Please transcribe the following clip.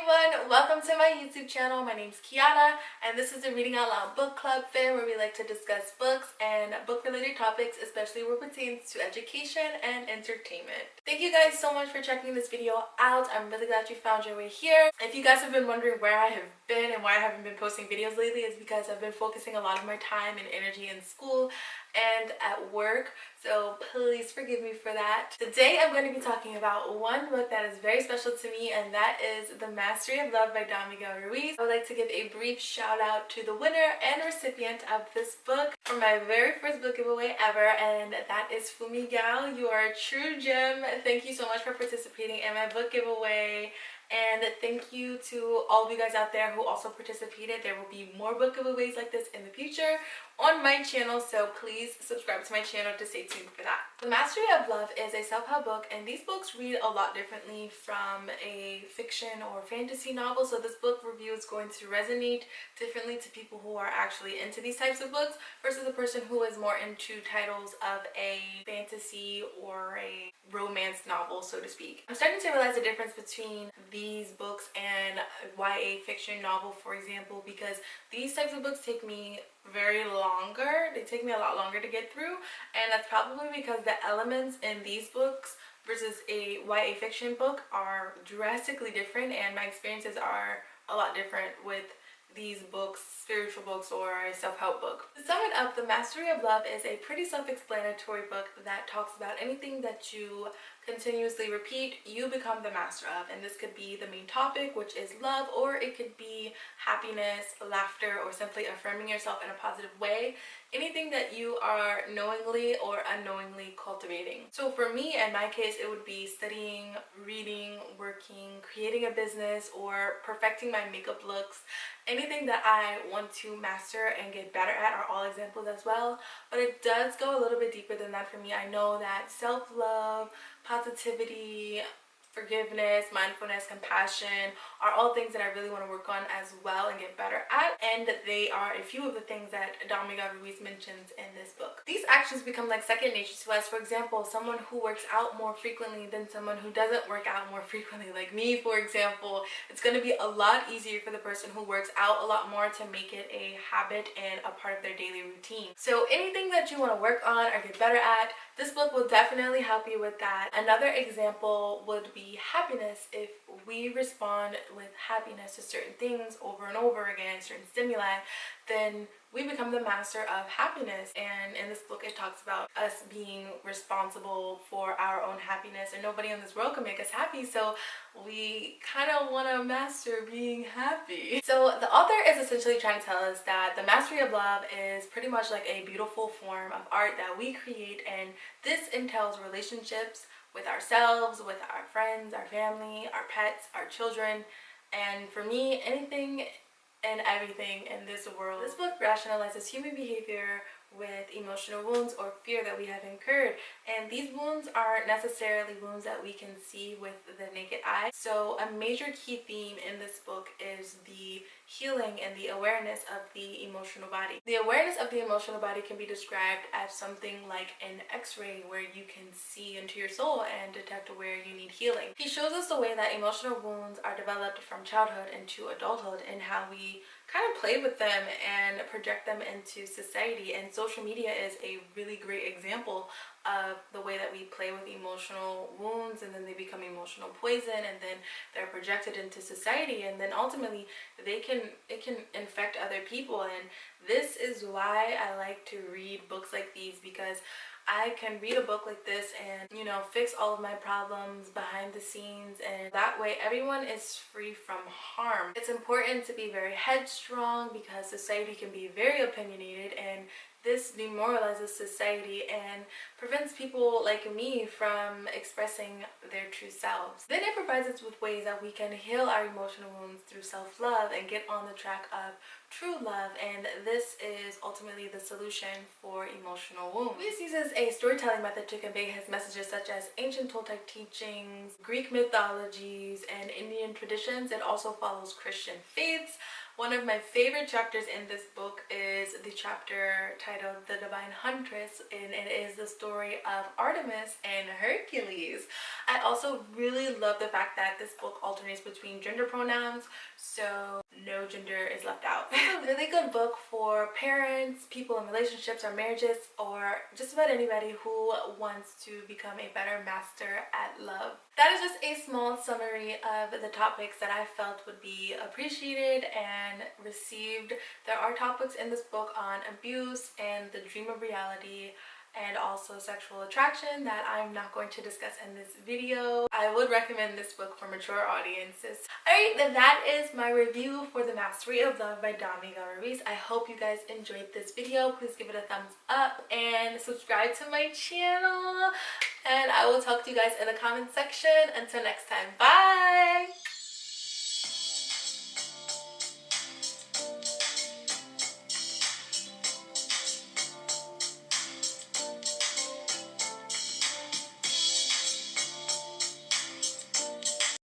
everyone, welcome to my YouTube channel. My name's Kiana and this is a Reading Out Loud book club fair where we like to discuss books and book related topics, especially what pertains to education and entertainment. Thank you guys so much for checking this video out. I'm really glad you found your way here. If you guys have been wondering where I have been and why I haven't been posting videos lately, it's because I've been focusing a lot of my time and energy in school and at work, so please forgive me for that. Today I'm going to be talking about one book that is very special to me, and that is The Mastery of Love by Don Miguel Ruiz. I would like to give a brief shout out to the winner and recipient of this book for my very first book giveaway ever, and that is Miguel. You are a true gem. Thank you so much for participating in my book giveaway. And thank you to all of you guys out there who also participated. There will be more book giveaways like this in the future on my channel, so please subscribe to my channel to stay tuned for that. The Mastery of Love is a self-help book, and these books read a lot differently from a fiction or fantasy novel, so this book review is going to resonate differently to people who are actually into these types of books versus a person who is more into titles of a fantasy or a romance novel, so to speak. I'm starting to realize the difference between these books and YA fiction novel, for example, because these types of books take me they take me a lot longer to get through, and that's probably because the elements in these books versus a YA fiction book are drastically different, and my experiences are a lot different with these books, spiritual books or a self-help book. To sum it up, The Mastery of Love is a pretty self-explanatory book that talks about anything that you continuously repeat, you become the master of. And this could be the main topic, which is love, or it could be happiness, laughter, or simply affirming yourself in a positive way. Anything that you are knowingly or unknowingly cultivating. So for me, in my case, it would be studying, reading, working, creating a business, or perfecting my makeup looks. Anything that I want to master and get better at are all examples as well, but it does go a little bit deeper than that for me. I know that self-love, positivity, forgiveness, mindfulness, compassion are all things that I really want to work on as well and get better at, and they are a few of the things that Don Miguel Ruiz mentions in this book. These actions become like second nature to us. For example, someone who works out more frequently than someone who doesn't work out more frequently, like me for example, it's going to be a lot easier for the person who works out a lot more to make it a habit and a part of their daily routine. So anything that you want to work on or get better at, this book will definitely help you with that. Another example would be happiness. If we respond with happiness to certain things over and over again, certain stimuli, then we become the master of happiness. And in this book it talks about us being responsible for our own happiness, and nobody in this world can make us happy, so we kind of want to master being happy. So the author is essentially trying to tell us that the mastery of love is pretty much like a beautiful form of art that we create, and this entails relationships with ourselves, with our friends, our family, our pets, our children, and for me, anything and everything in this world. This book rationalizes human behavior with emotional wounds or fear that we have incurred, and these wounds aren't necessarily wounds that we can see with the naked eye. So a major key theme in this book is the healing and the awareness of the emotional body. The awareness of the emotional body can be described as something like an x-ray where you can see into your soul and detect where you need healing. He shows us the way that emotional wounds are developed from childhood into adulthood and how we kind of play with them and project them into society, and social media is a really great example of the way that we play with emotional wounds, and then they become emotional poison, and then they're projected into society, and then ultimately it can infect other people. And this is why I like to read books like these, because I can read a book like this and, you know, fix all of my problems behind the scenes, and that way everyone is free from harm. It's important to be very headstrong because society can be very opinionated, and this demoralizes society and prevents people like me from expressing their true selves. Then it provides us with ways that we can heal our emotional wounds through self-love and get on the track of true love, and this is ultimately the solution for emotional wounds. Ruiz uses a storytelling method to convey his messages such as ancient Toltec teachings, Greek mythologies, and Indian traditions. It also follows Christian faiths. One of my favorite chapters in this book is the chapter titled The Divine Huntress, and it is the story of Artemis and Hercules. I also really love the fact that this book alternates between gender pronouns, so no gender is left out. It's a really good book for parents, people in relationships or marriages, or just about anybody who wants to become a better master at love. That is just a small summary of the topics that I felt would be appreciated and received. There are topics in this book on abuse and the dream of reality, and also sexual attraction that I'm not going to discuss in this video. I would recommend this book for mature audiences. Alright, then that is my review for The Mastery of Love by Don Miguel Ruiz. I hope you guys enjoyed this video. Please give it a thumbs up and subscribe to my channel. And I will talk to you guys in the comment section. Until next time, bye!